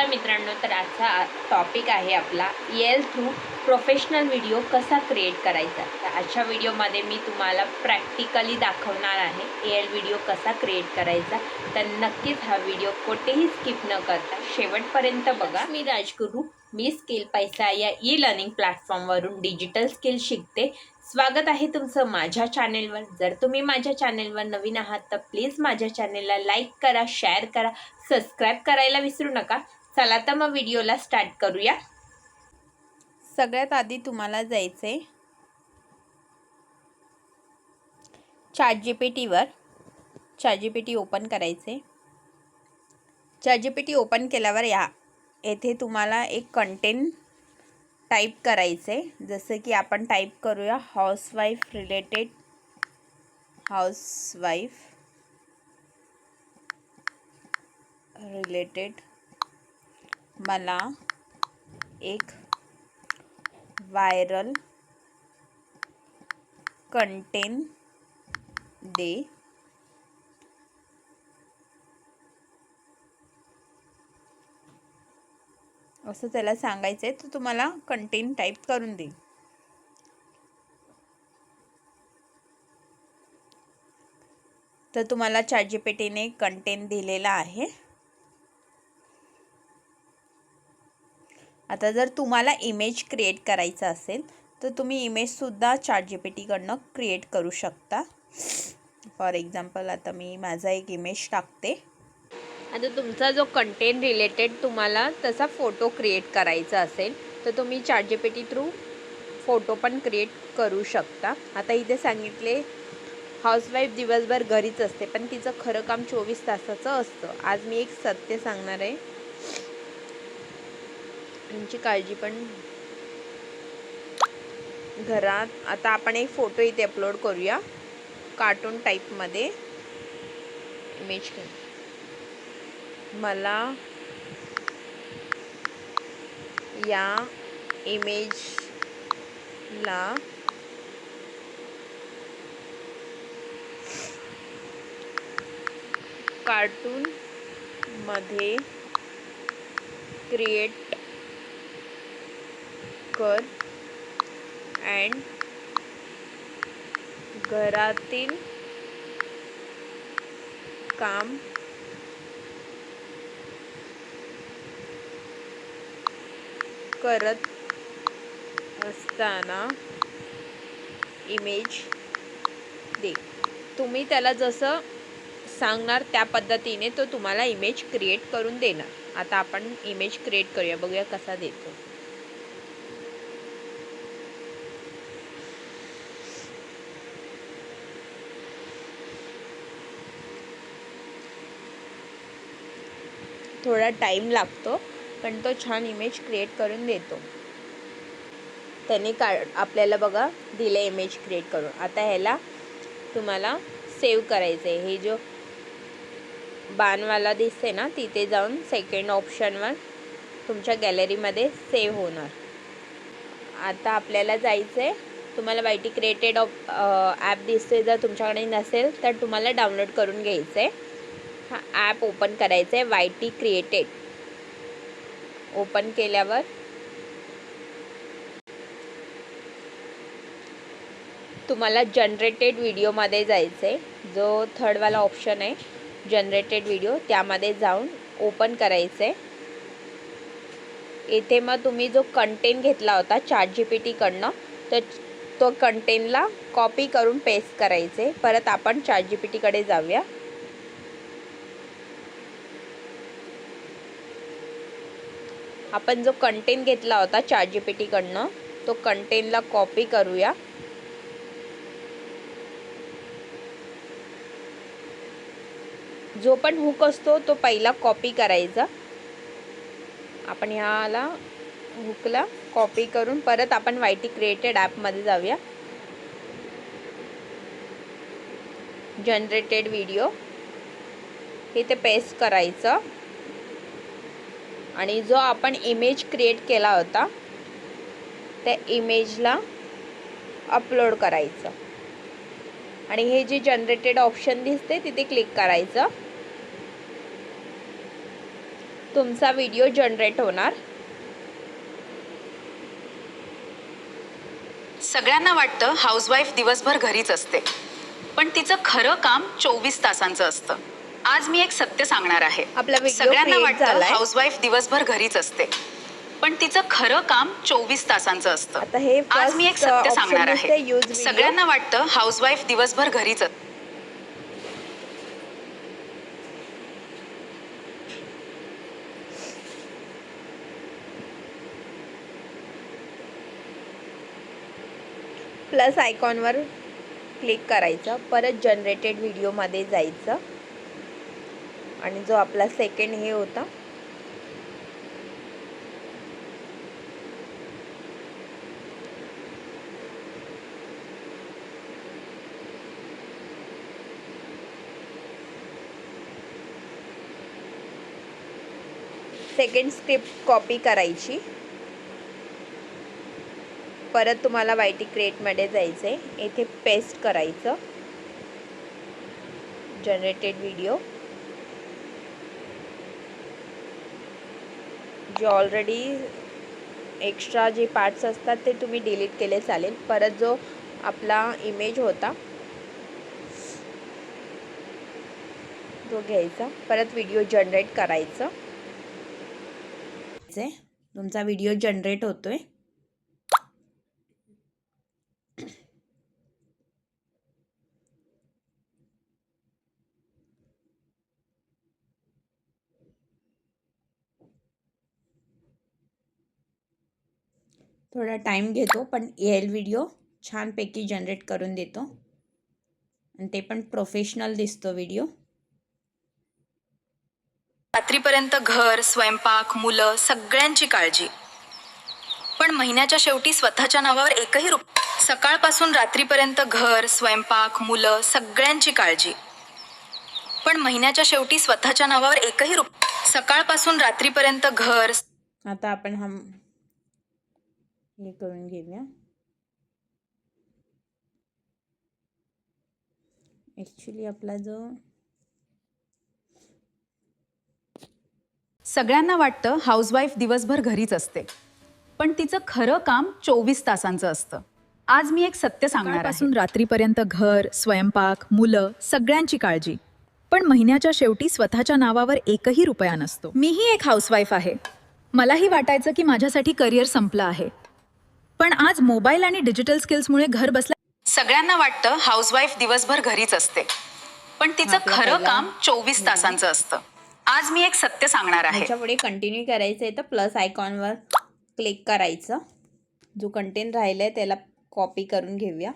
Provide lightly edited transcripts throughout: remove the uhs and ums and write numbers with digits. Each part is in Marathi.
नमस्कार मित्रांनो, तर आजचा टॉपिक आहे आपला एल थ्रू प्रोफेशनल व्हिडिओ कसा क्रिएट करायचा। तर आजच्या व्हिडिओमध्ये मी तुम्हाला प्रॅक्टिकली दाखवणार आहे एल व्हिडिओ कसा क्रिएट करायचा। तर नक्कीच हा व्हिडिओ कोठेही स्किप न करता शेवटपर्यंत बघा। मी राजगुरू, मी स्किल पैसा या ई लर्निंग प्लॅटफॉर्मवरून डिजिटल स्किल शिकते। स्वागत आहे तुमचं माझ्या चॅनेलवर। जर तुम्ही माझ्या चॅनेलवर नवीन आहात तर प्लीज माझ्या चॅनेलला लाईक करा, शेअर करा, सबस्क्राईब करायला विसरू नका। चला तर मग व्हिडिओला स्टार्ट करूया। सगळ्यात आधी तुम्हाला जायचे चॅटजीपीटीवर। चॅटजीपीटी ओपन करायचे। चॅटजीपीटी ओपन केल्यावर येथे तुम्हाला एक कंटेंट टाइप करायचे। जसे की आपण टाइप करूया हाऊसवाईफ रिलेटेड, मला एक व्हायरल कंटेंट दे। असं त्याला सांगायचं आहे, तर तुम्हाला कंटेंट टाइप करून दे। तर तुम्हाला चॅटजीपीटीने कंटेंट दिलेला आहे। आता जर तुम्हाला इमेज क्रिएट करायचा असेल तर तुम्ही इमेजसुद्धा चॅटजीपीटीकडनं क्रिएट करू शकता। फॉर एक्झाम्पल आता मी माझा एक इमेज टाकते। आता तुमचा जो कंटेंट रिलेटेड तुम्हाला तसा फोटो क्रिएट करायचा असेल तर तुम्ही चॅटजीपीटी थ्रू फोटो पण क्रिएट करू शकता। आता इथे सांगितले हाऊसवाईफ दिवसभर घरीच असते पण तिचं खरं काम 24 तासाचं असतं। आज मी एक सत्य सांगणार आहे, तुमची काळजी पण घरात। आता आपण एक फोटो इथे अपलोड करूया कार्टून टाईपमध्ये इमेज। मला या इमेजला कार्टून मध्ये क्रिएट कर अँड घरातील काम करत असताना इमेज दे। तुम्ही त्याला जसं सांगणार त्या पद्धतीने तो तुम्हाला इमेज क्रिएट करून देणार। आता आपण इमेज क्रिएट करूया, बघूया कसा देतो। थोडा टाइम लागतो पण तो छान इमेज क्रिएट करून देतो। त्याने आपल्याला बघा दिले इमेज क्रिएट करून। आता ह्याला तुम्हाला सेव्ह करायचं आहे। हे जो बाणवाला दिसते ना तिथे जाऊन सेकंड ऑप्शनवर तुमच्या गॅलरीमध्ये सेव्ह होणार। आता आपल्याला जायचं आहे, तुम्हाला वायटी क्रिएटेड ॲप दिसते, जर तुमच्याकडे नसेल तर तुम्हाला डाउनलोड करून घ्यायचं आहे। हा ॲप ओपन करायचं आहे वायटी क्रिएटेड। ओपन केल्यावर तुम्हाला जनरेटेड व्हिडिओमध्ये जायचं आहे। जो थर्डवाला ऑप्शन आहे जनरेटेड व्हिडिओ, त्यामध्ये जाऊन ओपन करायचं आहे। इथे मग तुम्ही जो कंटेंट घेतला होता चॅटजीपीटीकडनं तर तो कंटेंटला कॉपी करून पेस्ट करायचे। परत आपण चॅटजीपीटीकडे जाऊया। आपण जो कंटेंट घेतला होता चॅटजीपीटीकडनं तो कंटेंटला कॉपी करूया। जो पण हुक असतो तो पहिला कॉपी करायचा। आपण ह्याला हुकला कॉपी करून परत आपण वायटी क्रिएटेड ॲपमध्ये जाऊया। जनरेटेड व्हिडिओ इथे पेस्ट करायचं आणि जो आपण इमेज क्रिएट केला होता त्या इमेजला अपलोड करायचं आणि हे जे जनरेटेड ऑप्शन दिसते तिथे क्लिक करायचं। तुमचा व्हिडिओ जनरेट होणार. सगळ्यांना वाटतं हाऊसवाईफ दिवसभर घरीच असते, पण तिचं खरं काम 24 तासांचं असतं. आज मी एक सत्य सांगणार आहे. आपला व्हिडिओ सगळ्यांना क्रिएट वाटतं झालाय. हाऊसवाईफ दिवसभर घरीच असते, पण तिचं खरं काम 24 तासांचं असतं. आता हे आज मी एक फर्स्ट सत्य ऑप्शन सांगणार दिसते, आहे. Use video. सगळ्यांना वाटतं हाऊसवाईफ दिवसभर घरीच असते. प्लस आयकॉनवर क्लिक करायचं, परत जनरेटेड व्हिडिओमध्ये जायचं आणि जो आपला सेकंड हे होता सेकंड स्क्रिप्ट कॉपी करायची. परत तुम्हाला वायटी क्रिएटमध्ये जायचं आहे, येथे पेस्ट करायचं जनरेटेड व्हिडिओ. जे ऑलरेडी एक्स्ट्रा जे पार्ट्स असतात ते तुम्ही डिलीट केले चालेल. परत जो आपला इमेज होता तो घ्यायचा, परत व्हिडिओ जनरेट करायचं. तुमचा व्हिडिओ जनरेट होतोय. थोडा टाइम घेतो, पण एल व्हिडिओ छानपैकी जनरेट करून देतो आणि ते पण प्रोफेशनल दिसतो व्हिडिओ. रात्रीपर्यंत घर, स्वयंपाक, मुलं सगळ्यांची काळजी, पण महिन्याच्या शेवटी स्वतःच्या नावावर एकही रुपया. सकाळपासून रात्रीपर्यंत घर, स्वयंपाक, मुलं सगळ्यांची काळजी, पण महिन्याच्या शेवटी स्वतःच्या नावावर एकही रुपया. सकाळपासून रात्रीपर्यंत घर. आता आपण हे करून घेऊया. ॲक्च्युली आपला जो सगळ्यांना वाटतं हाऊसवाईफ दिवसभर घरीच असते, पण तिचं खरं काम 24 तासांचं असतं. आज मी एक सत्य सांगणार आहे. रात्रीपर्यंत घर, स्वयंपाक, मुलं सगळ्यांची काळजी, पण महिन्याच्या शेवटी स्वतःच्या नावावर एकही रुपया नसतो. मीही एक हाऊसवाईफ आहे. मलाही वाटायचं की माझ्यासाठी करिअर संपलं आहे, पण आज मोबाईल आणि डिजिटल स्किल्समुळे घर बसल्या. सगळ्यांना वाटतं हाऊसवाईफ दिवसभर घरीच असते, पण तिचं खरं काम 24 तासांचं असतं. आज मी एक सत्य सांगणार आहे. ह्याच्यापुढे कंटिन्यू करायचं आहे तर प्लस आयकॉनवर क्लिक करायचं. जो कंटेंट राहिला आहे त्याला कॉपी करून घेऊया.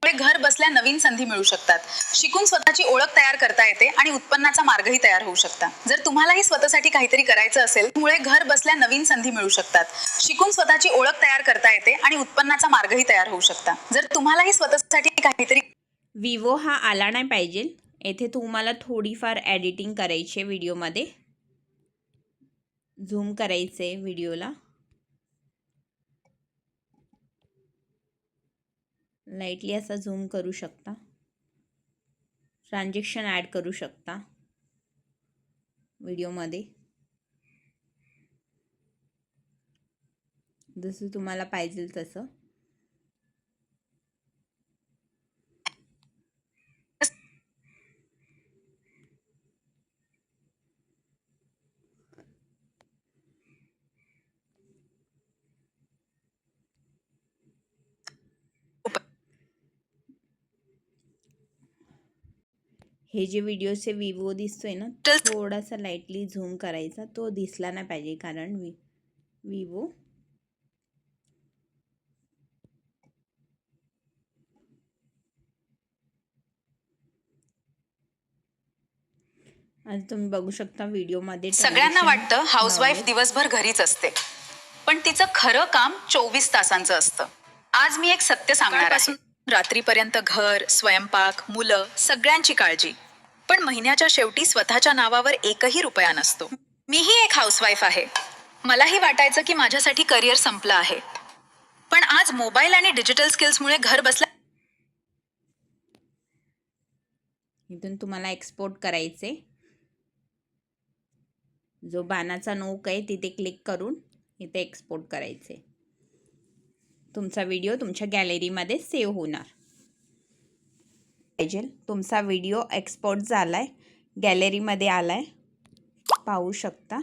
घर बसल्या नवीन संधी मिळू शकतात. शिकून स्वतःची ओळख तयार करता येते आणि उत्पन्नाचा मार्गही तयार होऊ शकता. जर तुम्हालाही स्वतःसाठी काहीतरी करायचं असेल, त्यामुळे घर बसल्या नवीन संधी मिळू शकतात. शिकून स्वतःची ओळख तयार करता येते आणि उत्पन्नाचा मार्गही तयार होऊ शकता. जर तुम्हालाही स्वतःसाठी काहीतरी. विवो हा आला नाही पाहिजे. येथे तुम्हाला थोडीफार एडिटिंग करायची आहे व्हिडिओमध्ये. झूम करायचे व्हिडिओला, लाईटली असा झूम करू शकता. ट्रान्झॅक्शन ॲड करू शकता व्हिडिओमध्ये जसं तुम्हाला पाहिजे तसं. हे जे व्हिडिओचे विवो दिसतोय ना, थोडासा लाईटली झूम करायचा. तो दिसला नाही पाहिजे कारण विवो आज तुम्ही बघू शकता व्हिडिओमध्ये सगळ्यांना वाटतं हाऊसवाईफ दिवसभर घरीच असते, पण तिचं खरं काम 24 तासांचं असतं. आज मी एक सत्य सांगणार आहे. रात्रीपर्यंत घर, स्वयंपाक, मुलं सगळ्यांची काळजी, पण महिन्याच्या शेवटी स्वतःच्या नावावर एकही रुपया नसतो. मीही एक हाऊसवाईफ आहे. मलाही वाटायचं की माझ्यासाठी करिअर संपलं आहे, पण आज मोबाईल आणि डिजिटल स्किल्समुळे घर बसल्या इथून तुम्हाला एक्सपोर्ट करायचे. जो बाणाचा नोक आहे तिथे क्लिक करून इथे एक्सपोर्ट करायचे. तुमचा व्हिडिओ तुमच्या गॅलरीमध्ये सेव्ह होणार पाहिजे. तुमचा व्हिडिओ एक्सपोर्ट झालाय, गॅलरीमध्ये आलाय, पाहू शकता.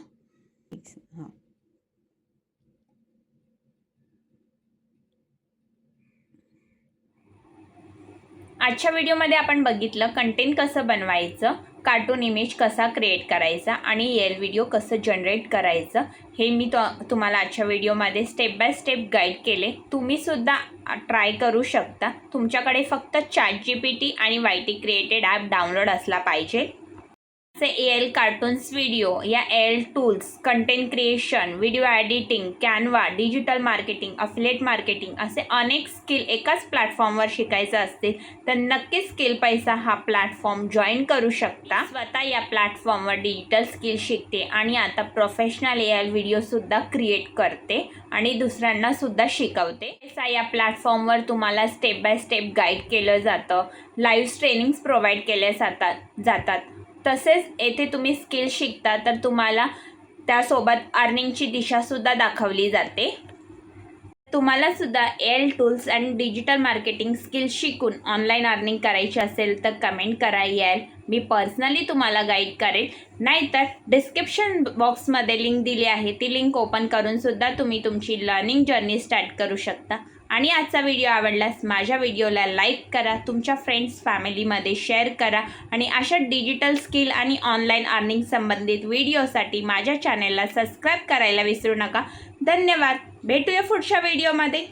हां, आजच्या व्हिडिओमध्ये आपण बघितलं कंटेंट कसं बनवायचं, कार्टून इमेज कसा क्रिएट करायचा आणि एल व्हिडिओ कसं जनरेट करायचं. हे मी तुम्हाला आजच्या व्हिडिओमध्ये स्टेप बाय स्टेप गाईड केले. तुम्हीसुद्धा ट्राय करू शकता. तुमच्याकडे फक्त ChatGPT आणि YT क्रिएटेड ॲप डाउनलोड असला पाहिजे. एल कार्टून्स व्हिडिओ या L tools, content creation, video editing, Canva, digital marketing, affiliate marketing असे अनेक स्किल एकाच प्लॅटफॉर्मवर शिकायचं असतील तर नक्कीच स्किल पैसा हा प्लॅटफॉर्म जॉईन करू शकता. स्वतः या प्लॅटफॉर्मवर डिजिटल स्किल शिकते आणि आता प्रोफेशनल एल व्हिडिओसुद्धा क्रिएट करते आणि दुसऱ्यांना सुद्धा शिकवते. या प्लॅटफॉर्मवर तुम्हाला स्टेप बाय स्टेप गाईड केलं जातं, लाईव्ह ट्रेनिंग्स प्रोव्हाइड केले जातात. तसेच येथे तुम्ही स्किल शिकता तर तुम्हाला त्यासोबत अर्निंगची दिशासुद्धा दाखवली जाते. तुम्हाला सुद्धा एल टूल्स आणि डिजिटल मार्केटिंग स्किल शिकून ऑनलाईन अर्निंग करायची असेल तर कमेंट करा एल. मी पर्सनली तुम्हाला गाईड करेन. नाहीतर डिस्क्रिप्शन बॉक्समध्ये लिंक दिली आहे, ती लिंक ओपन करून सुद्धा तुम्ही तुमची लर्निंग जर्नी स्टार्ट करू शकता. आणि आजचा व्हिडिओ आवडल्यास माझ्या व्हिडिओला लाईक करा, तुमच्या फ्रेंड्स फॅमिलीमध्ये शेअर करा आणि अशा डिजिटल स्किल आणि ऑनलाईन अर्निंग संबंधित व्हिडिओसाठी माझ्या चॅनेलला सबस्क्राईब करायला विसरू नका. धन्यवाद. भेटूया पुढच्या व्हिडिओमध्ये.